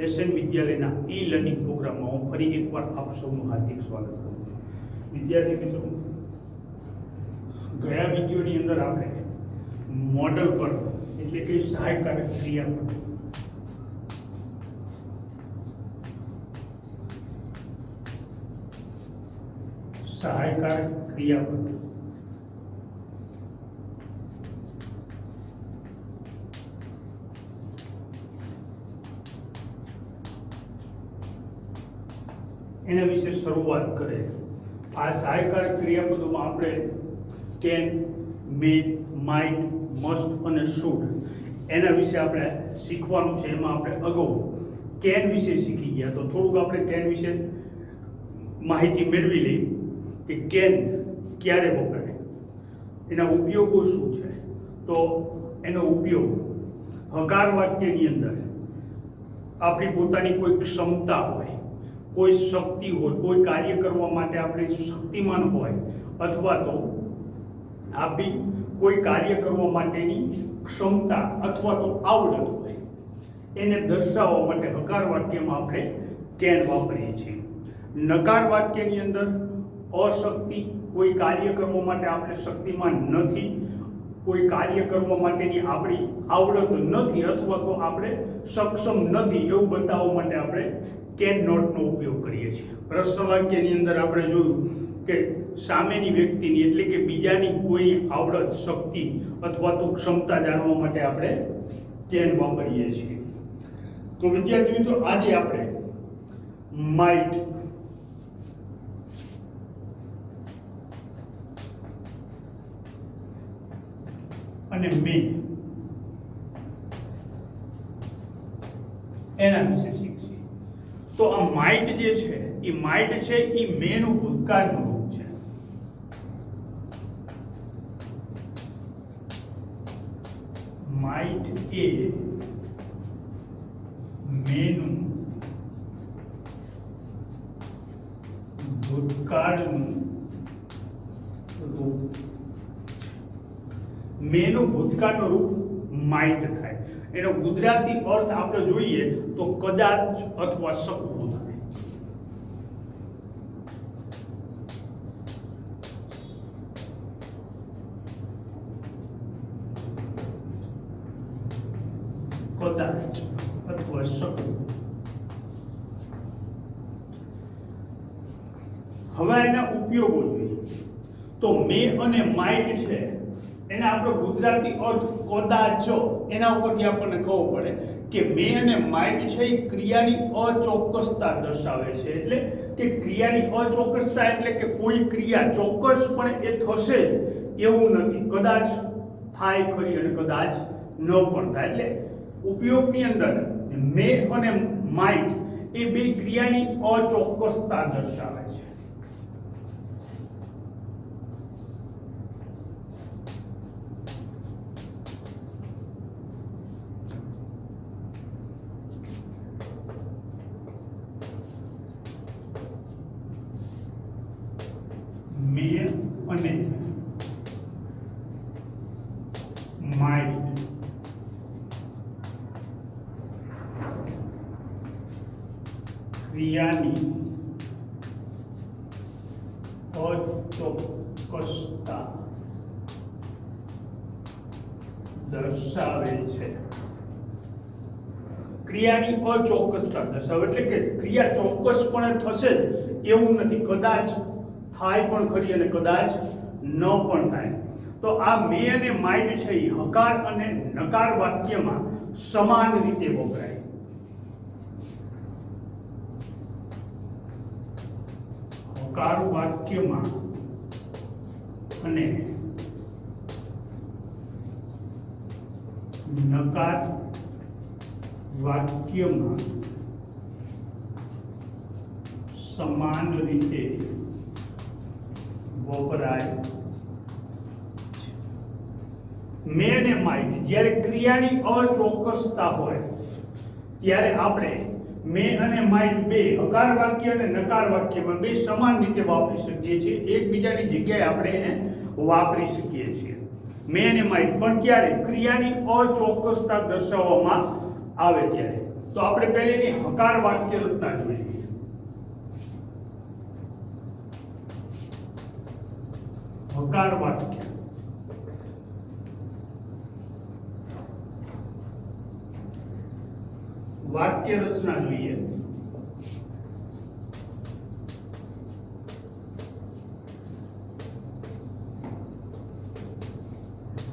SN વિદ્યાલયના e learning પ્રોગ્રામમાં હું ફરી એકવાર આપ સૌનું હાર્દિક સ્વાગત કરું છું. વિદ્યાર્થી મિત્રો, ગયા વિડીયોની અંદર આપણે મોડલ પર એટલે કે સહાયકારક ક્રિયાપદ એના વિશે શરૂઆત કરે. આ સહાયકારક ક્રિયાપદોમાં આપણે કેન, મે, માઇટ, મસ્ટ અને શુડ એના વિશે આપણે શીખવાનું છે. એમાં આપણે અગાઉ કેન વિશે શીખી ગયા, તો થોડુંક આપણે કેન વિશે માહિતી મેળવી લઈએ કે કેન ક્યારે વપરાય, એના ઉપયોગો શું છે. તો એનો ઉપયોગ હકાર વાક્યની અંદર આપણી પોતાની કોઈ ક્ષમતા હોય, કોઈ શક્તિ હોય, કોઈ કાર્ય કરવા માટે આપણે શક્તિમાન હોય, અથવા તો આપણી કોઈ કાર્ય કરવા માટેની ક્ષમતા અથવા તો આવડત હોય, એને દર્શાવવા માટે હકાર વાક્યમાં આપણે કેન વાપરીએ છીએ. નકાર વાક્યની અંદર અશક્તિ, કોઈ કાર્ય કરવા માટે આપણે શક્તિમાન નથી, કોઈ કાર્ય કરવા માટેની આપણી આવડત નથી, અથવા તો આપણે સક્ષમ નથી એવું બતાવવા માટે આપણે કેન નોટનો ઉપયોગ કરીએ છીએ. પ્રશ્ન વાક્યની અંદર આપણે જોયું કે સામેની વ્યક્તિની એટલે કે બીજાની કોઈ આવડત, શક્તિ અથવા તો ક્ષમતા જાણવા માટે આપણે કેન વાપરીએ છીએ. તો વિદ્યાર્થી મિત્રો, આજે આપણે માઇટ અને મે એના વિશે શીખીએ. તો આ માઇટ જે છે એ માઇટ છે એ મેનું ભૂતકાળનું રૂપ છે. માઇટ એ મેનું ભૂતકાળનું રૂપ. મેનું ભૂતકાળનું રૂપ માઇટ થાય. એનો ગુજરાતી અર્થ આપણે જોઈએ તો કદાચ અથવા શકવું થાય. કદાચ અથવા શકવું. હવે એના ઉપયોગો જોઈએ તો મે અને માઇટ છે એના આપણો ગુજરાતી અર્થ કદાચ, એના ઉપરથી આપણને ખબર પડે કે મે અને માઇટ છે એ ક્રિયાની અચોક્કસતા દર્શાવે છે. એટલે કે ક્રિયાની અચોક્કસતા એટલે કે કોઈ ક્રિયા ચોક્કસપણે એ થશે એવું નથી, કદાચ થાય ખરી અને કદાચ ન પણ થાય. એટલે ઉપયોગની અંદર મે અને માઇટ એ બે ક્રિયાની અચોક્કસતા દર્શાવે છે. મે અને માઇટ ક્રિયાની અચોક્કસતા દર્શાવે છે. ક્રિયાની અચોક્કસતા દર્શાવે એટલે કે ક્રિયા ચોક્કસપણે થશે એવું નથી, કદાચ થાય પણ ખરી અને કદાચ ન પણ થાય. તો આ મે અને માઇટ છે એ હકાર અને નકાર વાક્યમાં સમાન રીતે વપરાય. હકાર વાક્યમાં અને નકાર વાક્યમાં સમાન રીતે વપરાય છે. મે અને માઇટ જ્યારે ક્રિયાની અચોક્કસતા હોય ત્યારે આપણે મે અને માઇટ બે હકાર વાક્ય અને નકાર વાક્યમાં બે સમાન રીતે વાપરી શકીએ છીએ. એકબીજાની જગ્યાએ આપણે એને વાપરી શકીએ છીએ. મે અને માઇટ પણ ક્યારે ક્રિયાની અચોક્કસતા દર્શાવવામાં આવે ત્યારે. તો આપણે પહેલીની હકાર વાક્ય રચના જોઈએ. હકાર વાક્ય વાક્ય રચના જોઈએ.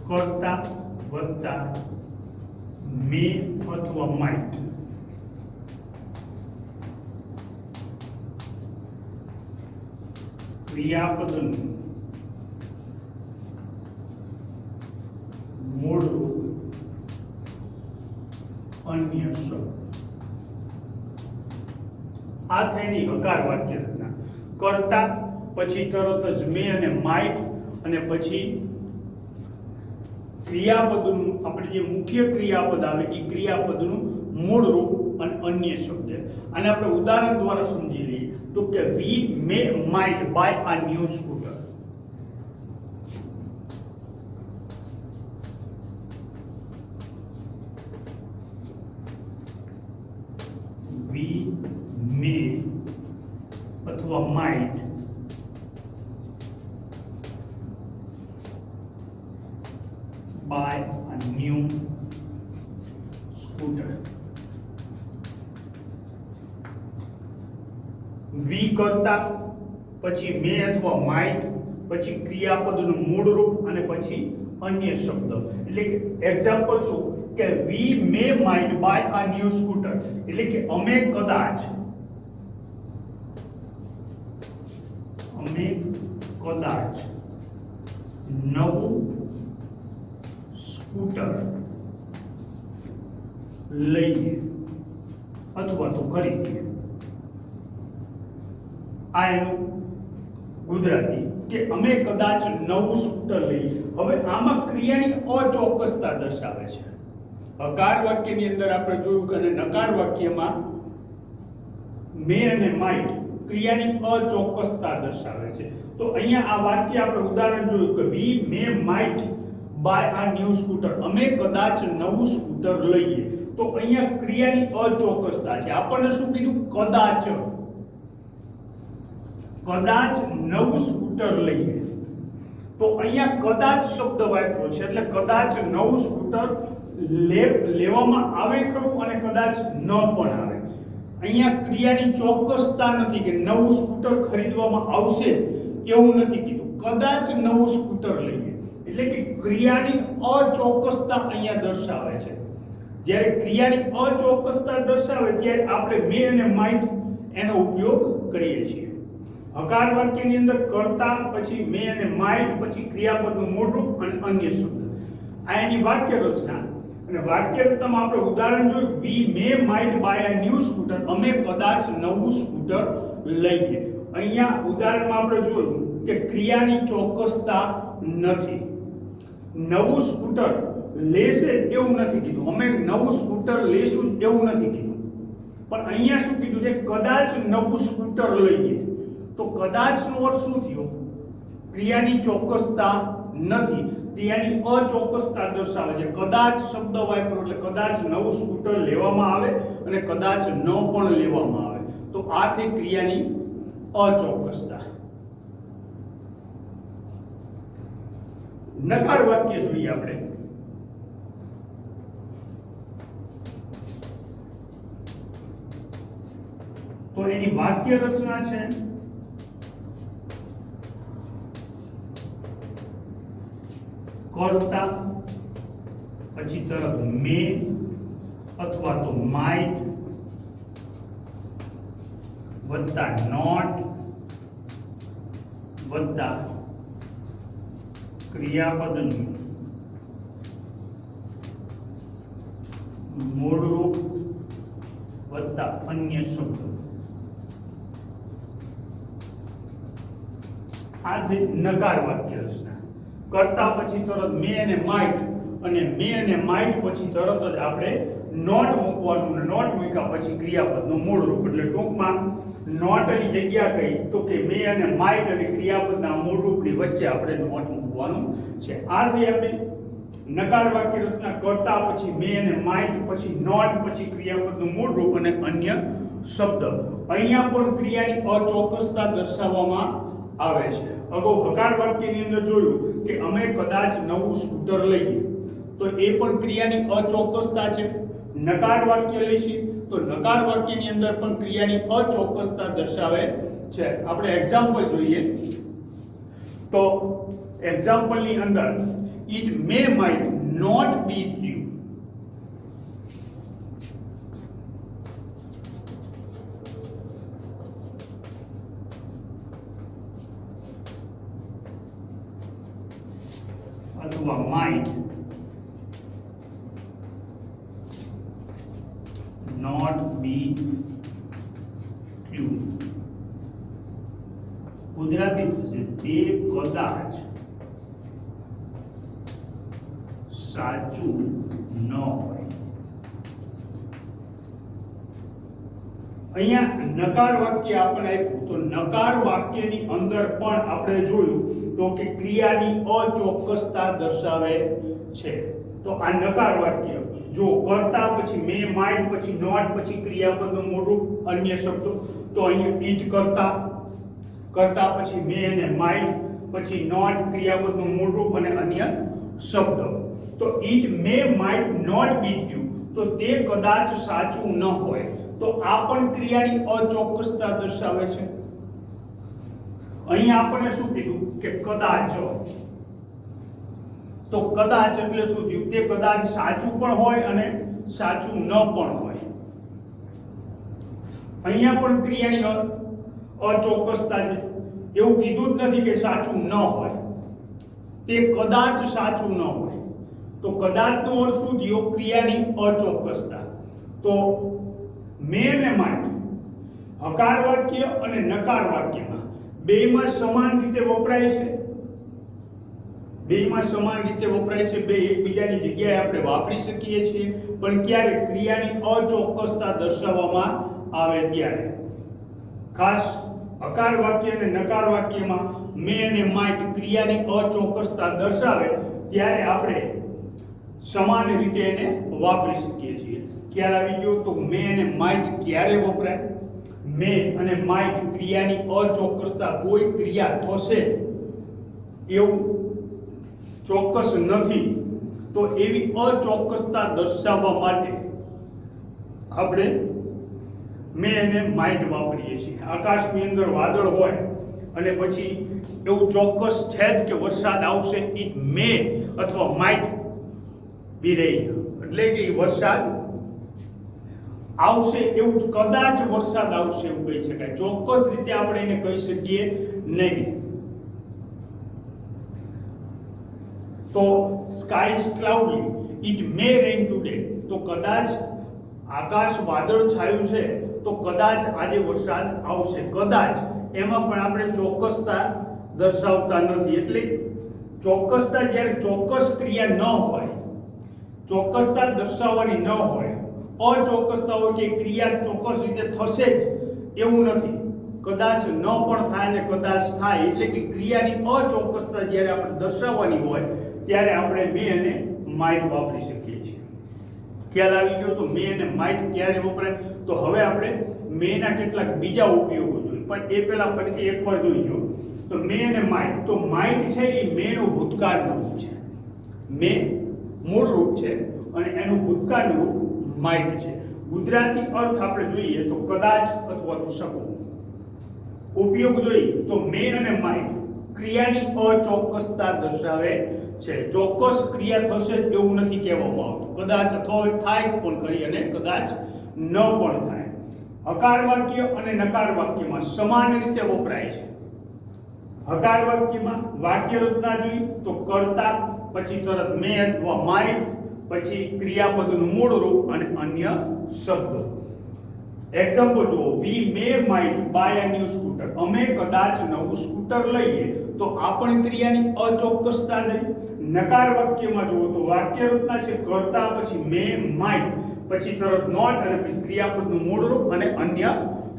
કર્તા વત્તા મે અથવા માઇટ. ક્રિયાપદનું મૂળ રૂપ અન્ય શબ્દ. આ થઈની હકાર વાક્ય રચના. કર્તા પછી તરત જ મે અને માઇટ અને પછી ક્રિયાપદનું આપણે જે મુખ્ય ક્રિયાપદ આવે એ ક્રિયાપદનું મૂળ રૂપ અને અન્ય શબ્દ. અને આપણે ઉદાહરણ દ્વારા સમજી લઈએ તો કે વી મે માઇટ બાય આ ન્યૂ સ્કૂટર. વી મે અથવા might by a new scooter. વી કરતા પછી મે અથવા માઇટ પછી ક્રિયાપદનું મૂળ રૂપ અને પછી અન્ય શબ્દ. એટલે કે એક્ઝામ્પલ શું કે વી મે માઇટ બાય આ ન્યૂ સ્કૂટર એટલે કે અમે કદાચ નવું સ્કૂટર લઈએ અથવા તો ખરીદીએ. આ એનું ગુજરાતી કે અમે કદાચ નવું સ્કૂટર લઈએ. હવે આમાં ક્રિયાની અચોક્કસતા દર્શાવે છે. હકાર વાક્યની અંદર આપણે જોયું કે નકાર વાક્યમાં મે અને માઇટ ક્રિયાની અચોક્કસતા દર્શાવે છે. તો અહીંયા આ વાક્ય આપણે ઉદાહરણ જોયું કે વી મે માઇટ બાય આ ન્યૂ સ્કૂટર અમે કદાચ નવું સ્કૂટર લઈએ. તો અહીંયા ક્રિયાની અચોક્કસતા છે. આપણને શું કીધું? કદાચ નવું સ્કૂટર લઈએ. તો અહીંયા કદાચ શબ્દ વાપર્યો છે એટલે કદાચ નવું સ્કૂટર લેવામાં આવે ખરું અને કદાચ ન પણ આવે. અહીંયા ક્રિયાની ચોક્કસતા નથી કે નવું સ્કૂટર ખરીદવામાં આવશે એવું નથી કીધું. કદાચ નવું સ્કૂટર લઈએ એટલે કે ક્રિયાની અચોક્કસતા અહીંયા દર્શાવે છે. જ્યારે ક્રિયાની અચોક્કસતા દર્શાવે ત્યારે આપણે મે અને માઇટ એનો ઉપયોગ કરીએ છીએ. હકાર વાક્યની અંદર કર્તા પછી મે અને માઇટ પછી ક્રિયાપદનું મૂળ રૂપ અને અન્ય શબ્દ. આ એની વાક્ય રચના. અને વાક્ય રચનામાં આપણે ઉદાહરણ જોયું we may might buy a new scooter અમે કદાચ નવું સ્કૂટર લઈએ. અહીંયા ઉદાહરણમાં આપણે જોયું કે ક્રિયાની ચોક્કસતા નથી. નવું સ્કૂટર લેશે એવું નથી કીધું. અમે નવું સ્કૂટર લેશું એવું નથી કીધું. પણ અહીંયા શું કીધું છે? કદાચ નવું સ્કૂટર લઈએ. તો કદાચનો અર્થ શું થયો? ક્રિયાની ચોક્કસતા નથી, ક્રિયાની અચોક્કસતા દર્શાવે છે. કદાચ શબ્દ વાપરો એટલે કદાચ નવું સ્કૂટર લેવામાં આવે અને કદાચ ન પણ લેવામાં આવે. તો આ થઈ ક્રિયાની અચોક્કસતા. નકાર વાક્ય જોઈએ આપણે. તો એની વાક્ય રચના છે કર્તા પછી તરફ મે અથવા તો માઇટ વત્તા નોટ વત્તા ક્રિયાપદનું મૂળ રૂપ વત્તા અન્ય શબ્દો. આ છે નકાર વાક્ય રચના. કરતા પછી તરત મે અને માઇટ અને મે અને માઇટ પછી તરત જ આપણે નોટ મૂકવાનું અને નોટ મૂક્યા પછી ક્રિયાપદનું મૂળ રૂપ. એટલે ટૂંકમાં નોટની જગ્યા કઈ તો કે મે અને માઇટ અને ક્રિયાપદના મૂળ રૂપની વચ્ચે આપણે નોટ મૂકવાનું છે. આ થઈ આપણી નકાર વાક્ય રચના કરતા પછી મે અને માઇટ પછી નોટ પછી ક્રિયાપદનું મૂળ રૂપ અને અન્ય શબ્દ. અહીંયા પણ ક્રિયાની અચોક્કસતા દર્શાવવામાં આવે છે. અગાઉ હકાર વાક્યની અંદર જોયું કે અમે કદાચ નવું સ્કૂટર લઈએ, તો એ પણ ક્રિયાની અચોક્કસતા છે. નકાર વાક્ય લઈશું તો નકાર વાક્યની અંદર પણ ક્રિયાની અચોક્કસતા દર્શાવે છે. આપણે એક્ઝામ્પલ જોઈએ તો એક્ઝામ્પલની અંદર it may might not be true. અથવા might not be true. Gujarati થશે તે કદાચ સાચું ન હોય. અહીંયા નકાર વાક્ય આપણે આપ્યું તો નકાર વાક્યની અંદર પણ આપણે જોયું તો કે ક્રિયાની અચોક્કસતા દર્શાવે છે. તો આ નકાર વાક્ય જો કરતા પછી મે માઇટ પછી નોટ પછી ક્રિયાપદનું મૂળ રૂપ અન્ય શબ્દો, તો અહીંયા ઈટ કરતા પછી મે અને માઇટ પછી નોટ ક્રિયાપદનું મૂળ રૂપ અને અન્ય શબ્દો. તો it may might not be true, તો તે કદાચ સાચું ન હોય. તો આ પણ ક્રિયાની અચોક્કસતા દર્શાવે છે. અહીં આપણે શું કીધું કે કદાચ, તો કદાચ એટલે શું થયું? તે કદાચ સાચું પણ હોય અને સાચું ન પણ હોય. અહીંયા પણ ક્રિયાની અચોક્કસતા છે. એવું કીધું જ નથી કે સાચું ન હોય, તે કદાચ સાચું ન હોય. તો કદાચનો અર્થ શું થયો? ક્રિયાની અચોક્કસતા. તો મે અને માઇટ હકાર વાક્ય અને નકાર વાક્યમાં બેમાં સમાન રીતે વપરાય છે. બેમાં સમાન રીતે વપરાય છે. બે એકબીજાની જગ્યાએ આપણે વાપરી શકીએ છીએ, પણ ક્યારે? ક્રિયાની અચોક્કસતા દર્શાવવામાં આવે ત્યારે. ખાસ હકાર વાક્ય અને નકાર વાક્યમાં મે અને માઇટ ક્રિયાની અચોક્કસતા દર્શાવે ત્યારે આપણે સમાન રીતે એને વાપરી શકીએ છીએ. ખ્યાલ આવી ગયો? તો મે અને માઇટ ક્યારે વપરાય? મે અને માઇટ ક્રિયાની અચોક્કસતા, કોઈ ક્રિયા થશે એવું ચોક્કસ નથી, તો એવી અચોક્કસતા દર્શાવવા માટે આપણે મે અને માઇટ વાપરીએ છીએ. આકાશની અંદર વાદળ હોય અને પછી એવું ચોક્કસ છે જ કે વરસાદ આવશે, ઇટ મે અથવા માઇટ બી રહી, એટલે કે વરસાદ આવશે એવું, કદાચ વરસાદ આવશે એવું કહી શકાય. ચોક્કસ રીતે આપણે એને કહી શકીએ નહીં. તો sky is cloudy, it may rain today, તો કદાચ આકાશ વાદળ છાયું છે, તો કદાચ આજે વરસાદ આવશે. કદાચ એમાં પણ આપણે ચોક્કસતા દર્શાવતા નથી. એટલે ચોક્કસતા જ્યારે ચોક્કસ ક્રિયા ન હોય, ચોક્કસતા દર્શાવવાની ન હોય, અચોક્કસતા હોય કે ક્રિયા ચોક્કસ રીતે થશે જ એવું નથી, કદાચ ન પણ થાય ને કદાચ થાય, એટલે કે ક્રિયાની અચોક્કસતા જ્યારે આપણે દર્શાવવાની હોય ત્યારે આપણે મે અને માઇટ વાપરી શકીએ છીએ. ખ્યાલ આવી ગયો? તો મે અને માઇટ ક્યારે વપરાય? તો હવે આપણે મેના કેટલાક બીજા ઉપયોગો જોઈએ, પણ એ પહેલા ફરીથી એકવાર જોઈજો. તો મે અને માઇટ, તો માઇટ છે એ મેનું ભૂતકાળનું રૂપ છે. મે મૂળ રૂપ છે અને એનું ભૂતકાળનું રૂપ માઇટ છે. ગુજરાતી અર્થ આપણે જોઈએ તો કદાચ અથવા તો શકો. ઉપયોગ જોઈએ તો મે અને માઇટ ક્રિયાની અચોક્કસતા દર્શાવે છે. ચોક્કસ ક્રિયા થશે એવું નથી કહેવામાં આવતું. કદાચ અથવા થાય પણ કરી અને કદાચ ન પણ થાય. હકાર વાક્ય અને નકાર વાક્યમાં સમાન રીતે વપરાય છે. હકાર વાક્યમાં વાક્ય રચના જોઈએ તો કરતા પછી તરત મે અથવા માઇટ પછી ક્રિયાપદનું મૂળ રૂપ અને અન્ય શબ્દો. એક્ઝામ્પલ જુઓ, we may might buy a new scooter, અમે કદાચ નવું સ્કૂટર લઈએ, તો આ પણ ક્રિયાની અચોક્કસતા છે. નકાર વાક્યમાં જુઓ તો વાક્ય રચના છે કરતા પછી મે માઇટ પછી તરત નોટ અને પછી ક્રિયાપદનું મૂળ રૂપ અને અન્ય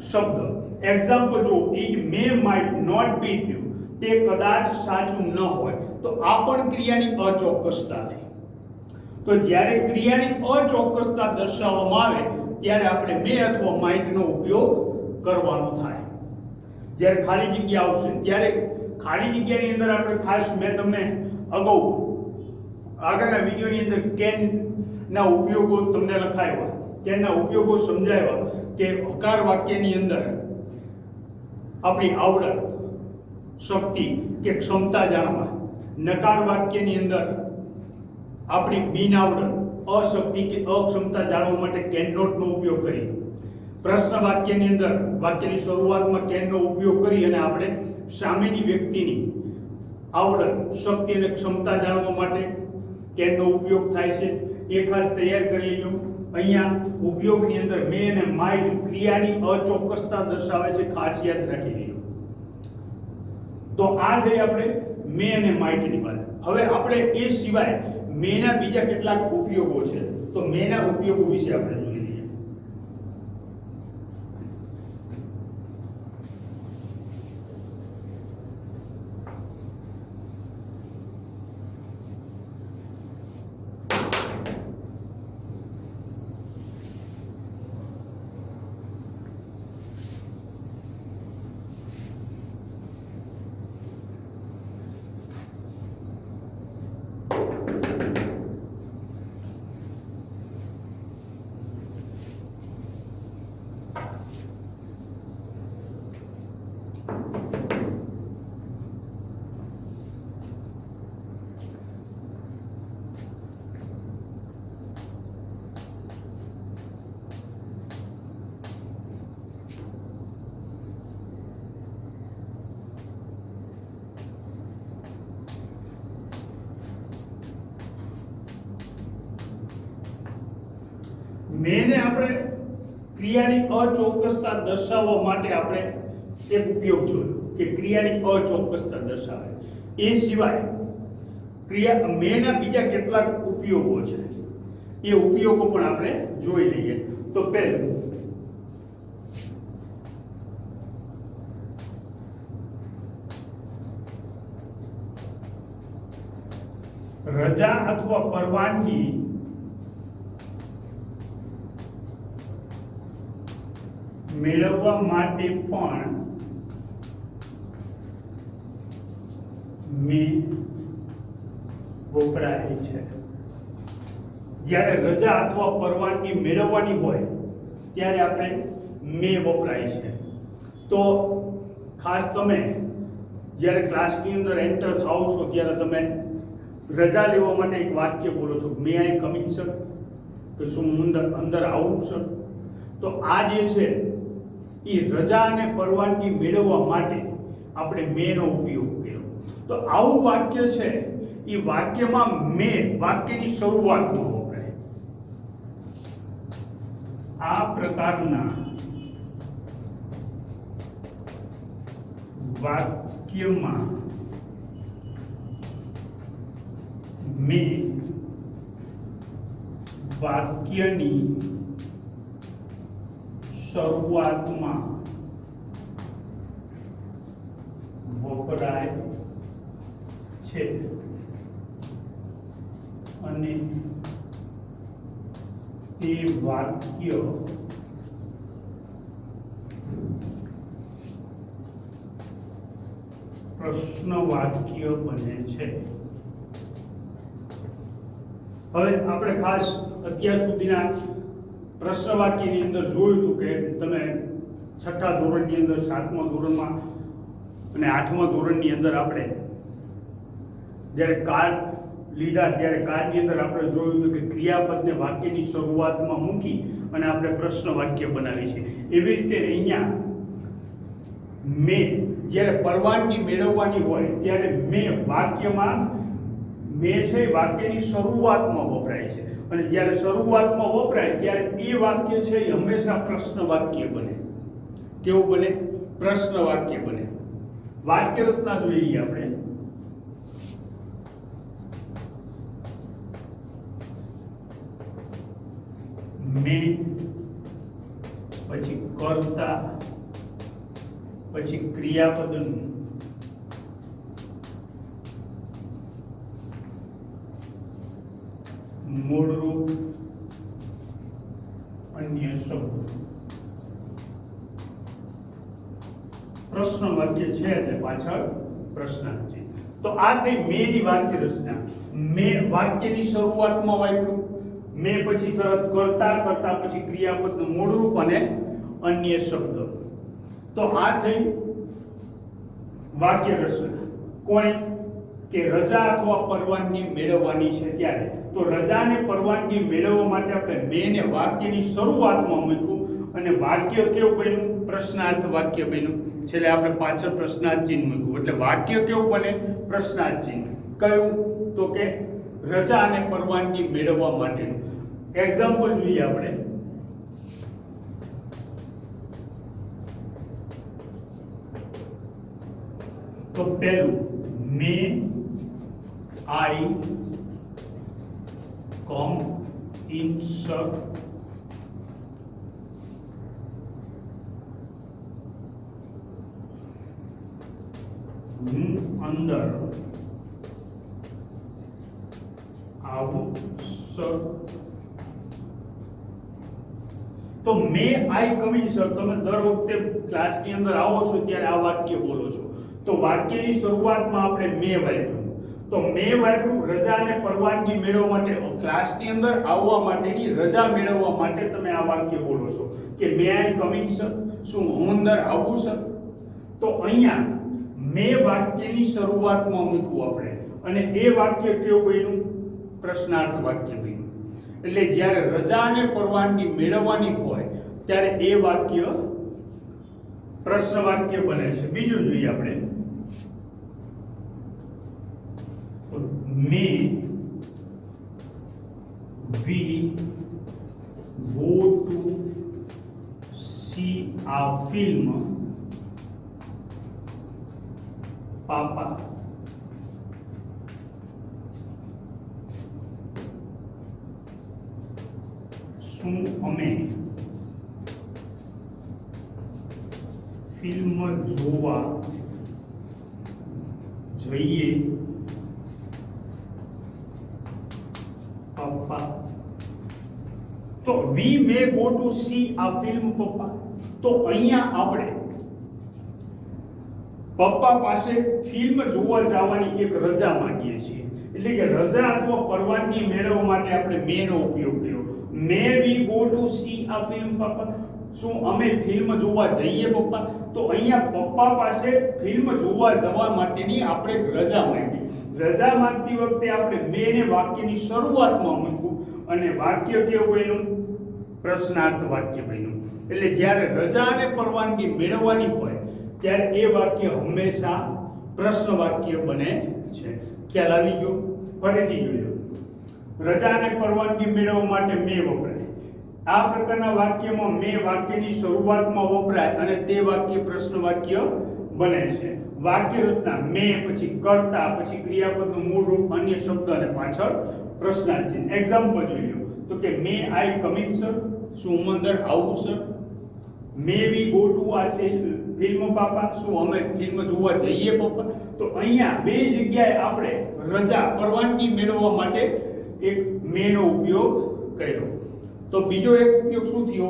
શબ્દ. એક્ઝામ્પલ જુઓ, it may might not be true, તે કદાચ સાચું ન હોય, તો આ પણ ક્રિયાની અચોક્કસતા છે. તો જ્યારે ક્રિયાની અચોક્કસતા દર્શાવવામાં આવે ત્યારે આપણે મે અથવા માઇટનો ઉપયોગ કરવાનો થાય. જ્યારે ખાલી જગ્યા આવશે ત્યારે ખાલી જગ્યાની અંદર આપણે ખાસ મેં તમને અગાઉ આગળના વિડીયોની અંદર કેન ના ઉપયોગો તમને લખાવ્યા, કેનના ઉપયોગો સમજાવ્યા કે હકાર વાક્યની અંદર આપણી આવડત, શક્તિ કે ક્ષમતા જાણવા, નકાર વાક્યની અંદર આપણી બિન આવડત, અશક્તિ કે અક્ષમતા જાણવા માટે કેન નોટનો ઉપયોગ કરી, પ્રશ્ન વાક્યની અંદર વાક્યની શરૂઆતમાં કેનનો ઉપયોગ કરી અને આપણે સામેની વ્યક્તિની આવડત, શક્તિ અને ક્ષમતા જાણવા માટે કેનનો ઉપયોગ થાય છે. એ ખાસ તૈયાર કરી લેજો. અહીંયા ઉપયોગની અંદર મે અને માઇટ ક્રિયાની અચોક્કસતા દર્શાવે છે, ખાસ યાદ રાખી લેજો. તો આ થઈ આપણે મે અને માઇટની વાત. હવે આપણે એ સિવાય મેના બીજા કેટલાક ઉપયોગો છે, તો મેના ઉપયોગો વિશે આપણે જોઈ લઈએ. મેને આપણે ક્રિયાની અચોક્કસતા દર્શાવવા માટે આપણે એક ઉપયોગ જોયો કે ક્રિયાની અચોક્કસતા દર્શાવે. એ સિવાય ક્રિયા મેના બીજા કેટલાક ઉપયોગો છે, એ ઉપયોગો પણ આપણે જોઈ લઈએ. તો પહેલું રજા અથવા પરવાનગી મેળવવા માટે પણ મે વપરાય છે. જ્યારે રજા અથવા પરવાનગી મેળવવાની હોય ત્યારે આપણે મે વપરાય છે. તો ખાસ તમે જ્યારે ક્લાસની અંદર એન્ટર થાઓ છો ત્યારે તમે રજા લેવા માટે એક વાક્ય બોલો છો, મે આઈ કમ ઇન સર, કે શું અંદર આવું સર. તો આ જે છે એ રજા અને પરવાનગી મેળવવા માટે આપણે મેનો ઉપયોગ કર્યો. તો આવું વાક્ય છે એ વાક્યમાં મે વાક્યની શરૂઆતમાં વપરાય. આ પ્રકારના વાક્યમાં મે વાક્યની શરૂઆતમાં વપરાય છે અને તે વાક્ય પ્રશ્ન વાક્ય બને છે. હવે આપણે ખાસ અત્યાર સુધીના પ્રશ્ન વાક્યની અંદર જોયું હતું કે તમે 6થા ધોરણની અંદર, 7મા ધોરણમાં અને 8મા ધોરણની અંદર આપણે જ્યારે કાર્ડ લીધા ત્યારે કાર્ડની અંદર આપણે જોયું હતું કે ક્રિયાપદને વાક્યની શરૂઆતમાં મૂકી અને આપણે પ્રશ્ન વાક્ય બનાવી છે. એવી રીતે અહીંયા મે જ્યારે પરવાનગી મેળવવાની હોય ત્યારે મે વાક્યમાં મે છે વાક્યની શરૂઆતમાં વપરાય છે અને જ્યારે શરૂઆતમાં વપરાય ત્યારે એ વાક્ય છે એ હંમેશા પ્રશ્ન વાક્ય બને. કેવું બને? પ્રશ્ન વાક્ય બને. વાક્ય રચના જોઈએ આપણે. મેં પછી કર્તા પછી ક્રિયાપદનું મૂળરૂપ અન્ય શબ્દો પ્રશ્ન વાક્ય છે એટલે પાછળ પ્રશ્નાર્થ છે. તો આ થઈ મેની વાક્ય રચના. મે વાક્યની શરૂઆતમાં વાપર્યું, મે પછી તરત કરતા, કરતા પછી ક્રિયાપદનું મૂળરૂપ અને અન્ય શબ્દ. તો આ થઈ વાક્ય રચના. કોઈ કે રજા અથવા પરવાનગી મેળવવાની છે ત્યારે, તો રજા અને પરવાનગી મેળવવા માટે આપણે મેને વાક્યની શરૂઆતમાં મૂક્યું અને વાક્ય કેવું બન્યું? પ્રશ્નાર્થ વાક્ય બન્યું. છેલ્લે આપણે પાછળ પ્રશ્નાર્થ ચિહ્ન મૂક્યું એટલે વાક્ય કેવું બને? પ્રશ્નાર્થ ચિહ્ન. કયું? તો કે રજા અને પરવાનગી મેળવવા માટેનું. એક્ઝામ્પલ જોઈએ આપણે. તો પહેલું, મે આઈ કમ ઇન સર? હું અંદર આવું સર? તો મે આઈ કમ ઇન સર, તમે દર વખતે ક્લાસની અંદર આવો છો ત્યારે આ વાક્ય બોલો છો. તો વાક્યની શરૂઆતમાં આપણે મે વાપર્યું. તો મે વાપર્યું રજા અને પરવાનગી મેળવવા માટે, ક્લાસની અંદર આવવા માટેની રજા મેળવવા માટે તમે આ વાક્ય બોલો છો કે મે આઈ કમ ઇન સર? શું હું અંદર આવું સર? તો અહીંયા મે વાક્યની શરૂઆતમાં મૂક્યું આપણે અને એ વાક્ય કેવું બન્યું? પ્રશ્નાર્થ વાક્ય બન્યું. એટલે જ્યારે રજા અને પરવાનગી મેળવવાની હોય ત્યારે એ વાક્ય પ્રશ્ન વાક્ય બને છે. બીજું જોઈએ આપણે. May we go to see a film, Papa? શું અમે ફિલ્મ જોવા જઈએ પપ્પા? તો we may go to see a film પપ્પા. તો અહીંયા આપણે પપ્પા પાસે ફિલ્મ જોવા જવાની એક રજા માંગીએ છીએ. એટલે કે રજા અથવા પરવાનગી મેળવવા માટે આપણે મે નો ઉપયોગ કર્યો. may we go to see a film પપ્પા? શું અમે ફિલ્મ જોવા જઈએ પપ્પા? તો અહીંયા પપ્પા પાસે ફિલ્મ જોવા જવા માટેની આપણે રજા માંગી. રજા માંગતી વખતે આપણે મે ને વાક્યની શરૂઆતમાં મૂક્યું અને વાક્ય કેવું બન્યું? પ્રશ્નાર્થ વાક્ય બન્યું. એટલે જ્યારે રજા અને પરવાનગી મેળવવાની હોય ત્યારે એ વાક્ય હંમેશા પ્રશ્ન વાક્ય બને છે. ખ્યાલ આવી ગયો? ફરીથી જોયો. રજા અને પરવાનગી મેળવવા માટે મે વપરાય. આ પ્રકારના વાક્યમાં મે વાક્યની શરૂઆતમાં વપરાય અને તે વાક્ય પ્રશ્ન વાક્ય બને છે. વાક્ય રચના મે પછી કરતા પછી ક્રિયાપદનું મૂળ રૂપ અન્ય શબ્દ અને પાછળ પ્રશ્નાર્થ ચિહ્ન. એક્ઝામ્પલ જોઈ લો. તો કે મે આઈ કમ ઇન સર? શું હું અંદર આવું sir? May we go to આ ફિલ્મ પાપા? શું અમે ફિલ્મ જોવા જઈએ પપ્પા? તો અહીંયા બે જગ્યાએ આપણે રજા પરવાનગી મેળવવા માટે એક મે નો ઉપયોગ કર્યો. તો બીજો એક ઉપયોગ શું થયો?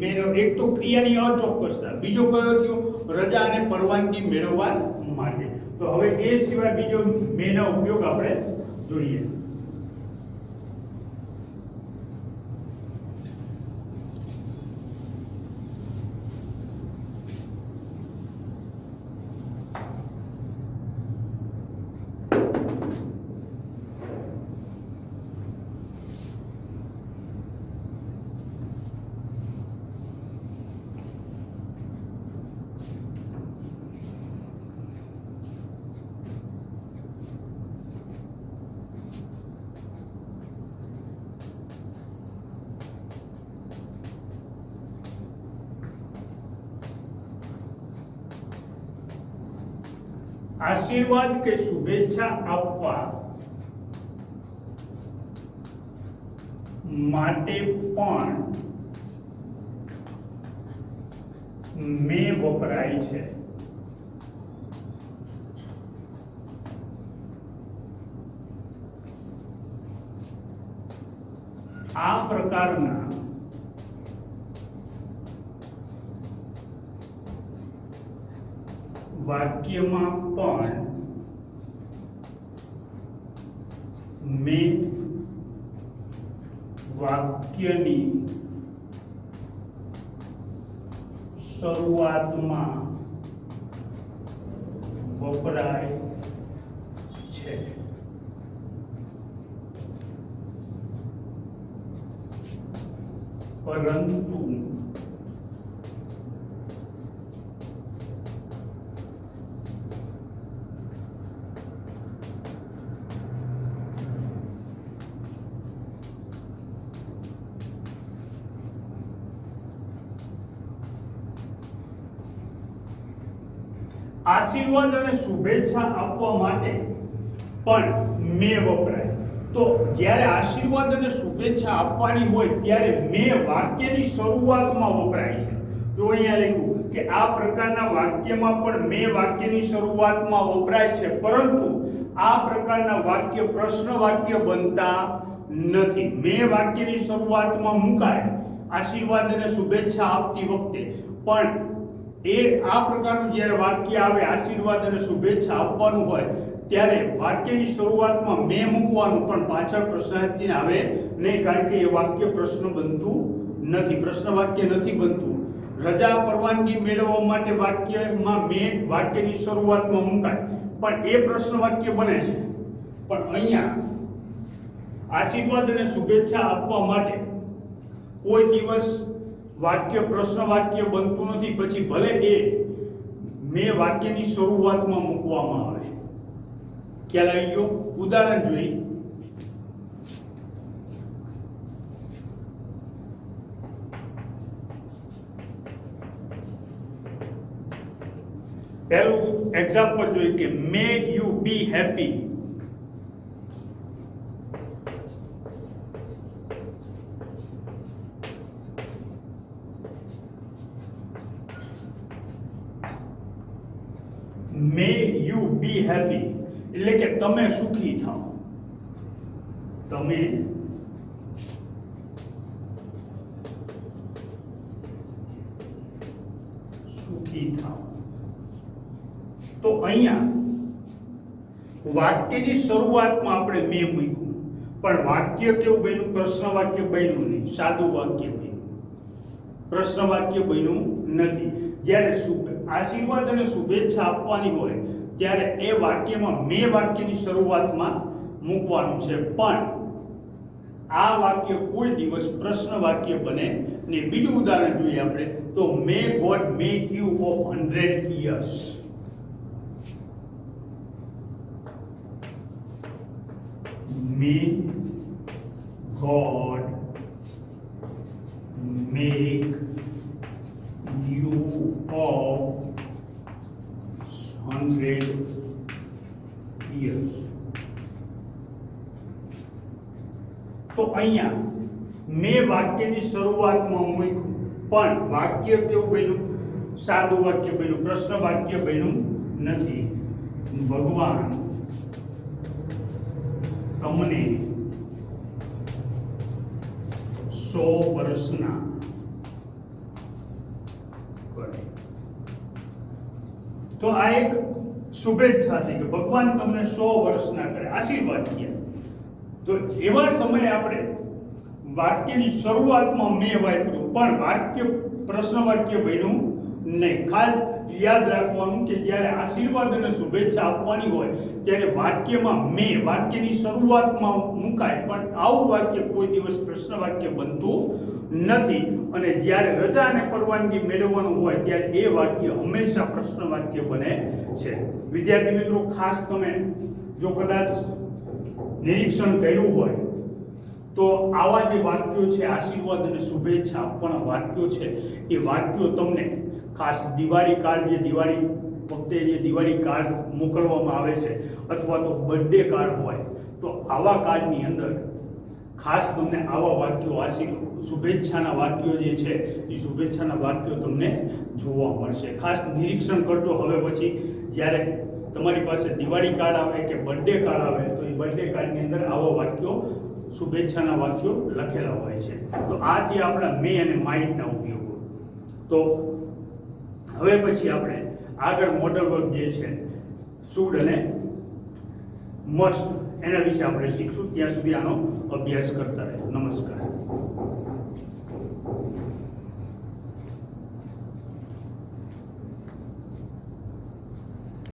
મેનો. એક તો ક્રિયાની અચોક્કસતા, બીજો કયો થયો? રજા અને પરવાનગી મેળવવા માટે. તો હવે એ સિવાય બીજો મેનો ઉપયોગ આપણે જોઈએ. આશીર્વાદ કે શુભેચ્છા આપવા માટે પણ મે વપરાય છે. આ પ્રકારના વાક્યમાં પણ મેં વાક્યની શરૂઆતમાં વપરાય છે. પરંતુ આશીર્વાદ અને શુભેચ્છા આપવા માટે પણ મેં વપરાય. તો જ્યારે આશીર્વાદ અને શુભેચ્છા આપવાની હોય ત્યારે મેં વાક્યની શરૂઆતમાં વપરાય છે. તો અહીંયા લખ્યું કે આ પ્રકારના વાક્યમાં પણ મેં વાક્યની શરૂઆતમાં વપરાય છે, પરંતુ આ પ્રકારના વાક્ય પ્રશ્ન વાક્ય બનતા નથી. મેં વાક્યની શરૂઆતમાં મુકાય આશીર્વાદ અને શુભેચ્છા આપતી વખતે, પણ આ પ્રકારનું જ્યારે વાક્ય આવે આશીર્વાદ અને શુભેચ્છા આપવાનું હોય ત્યારે વાક્યની શરૂઆતમાં મેં મૂકવાનું, પણ પાછળ પ્રશ્નાર્થ ચિહ્ન આવે નહીં, કારણ કે એ વાક્ય પ્રશ્ન બનતું નથી, પ્રશ્ન વાક્ય નથી બનતું. રજા પરવાનગી મેળવવા માટે વાક્યમાં મેં વાક્યની શરૂઆતમાં મુકાય, પણ એ પ્રશ્ન વાક્ય બને છે. પણ અહીંયા આશીર્વાદ અને શુભેચ્છા આપવા માટે કોઈ દિવસ વાક્ય પ્રશ્ન વાક્ય બનતું નથી, પછી ભલે એ મેં વાક્યની શરૂઆતમાં મૂકવામાં આવે. ખ્યાલ આવી ગયો? ઉદાહરણ જોઈએ. પહેલું એક્ઝામ્પલ જોઈએ કે મે you B happy. May you B happy એટલે કે તમે સુખી થાઓ. તમે સુખી થાઓ. તો અહીંયા વાક્યની શરૂઆતમાં આપણે મેં મૂક્યું, પણ વાક્ય કેવું બન્યું? પ્રશ્ન વાક્ય બન્યું નહીં, સાદું વાક્ય બન્યું, પ્રશ્ન વાક્ય બન્યું નથી. જ્યારે આશીર્વાદ અને શુભેચ્છા આપવાની હોય ત્યારે એ વાક્યમાં મેં વાક્યની શરૂઆતમાં મૂકવાનું છે, પણ આ વાક્ય કોઈ દિવસ પ્રશ્ન વાક્ય બને ને. બીજું ઉદાહરણ જોઈએ આપણે તો મે God make you of 100 years. May God make you of 100 years. તો અહીંયા મેં વાક્યની શરૂઆતમાં મૂક્યું, પણ વાક્ય કેવું બન્યું? સાદું વાક્ય બન્યું, પ્રશ્ન વાક્ય બન્યું નથી. ભગવાન તમને 100 વર્ષના કરે. તો આ એક શુભેચ્છા થઈ કે ભગવાન તમને 100 વર્ષના કરે, આશીર્વાદ થયા. તો એવા સમયે આપણે વાક્યની શરૂઆતમાં મેં વાપર્યું, પણ વાક્ય પ્રશ્ન વાક્ય બન્યું નહીં. ખાસ યાદ રાખવાનું કે જ્યારે આશીર્વાદ અને શુભેચ્છા આપવાની હોય ત્યારે વાક્યમાં મેં વાક્યની શરૂઆતમાં મુકાય, પણ આવું વાક્ય કોઈ દિવસ પ્રશ્ન વાક્ય બનતું નથી. અને જ્યારે રજા અને પરવાનગી મેળવવાનું હોય ત્યારે એ વાક્ય હંમેશા પ્રશ્ન વાક્ય બને છે. વિદ્યાર્થી મિત્રો, ખાસ તમે જો કદાચ નિરીક્ષણ કર્યું હોય તો આવા જે વાક્યો છે આશીર્વાદ અને શુભેચ્છા આપવાના વાક્યો છે, એ વાક્યો તમને ખાસ દિવાળી કાર્ડ, જે દિવાળી વખતે જે દિવાળી કાર્ડ મોકલવામાં આવે છે અથવા તો બર્થડે કાર્ડ હોય, તો આવા કાર્ડની અંદર ખાસ તમને આવા વાક્યો શુભેચ્છાના વાક્યો જે છે એ શુભેચ્છાના વાક્યો તમને જોવા મળશે. ખાસ નિરીક્ષણ કરજો. હવે પછી જ્યારે તમારી પાસે દિવાળી કાર્ડ આવે કે બર્થડે કાર્ડ આવે તો એ બર્થડે કાર્ડની અંદર આવા વાક્યો શુભેચ્છાના વાક્યો લખેલા હોય છે. તો આ જે આપણા મે અને માઇટના ઉપયોગો. તો હવે પછી આપણે આગળ મોડલ વર્બ જે છે શુડ અને મસ્ટ એના વિશે આપણે શીખશું. ત્યાં સુધી આનો અભ્યાસ કરતા રહેજો. નમસ્કાર.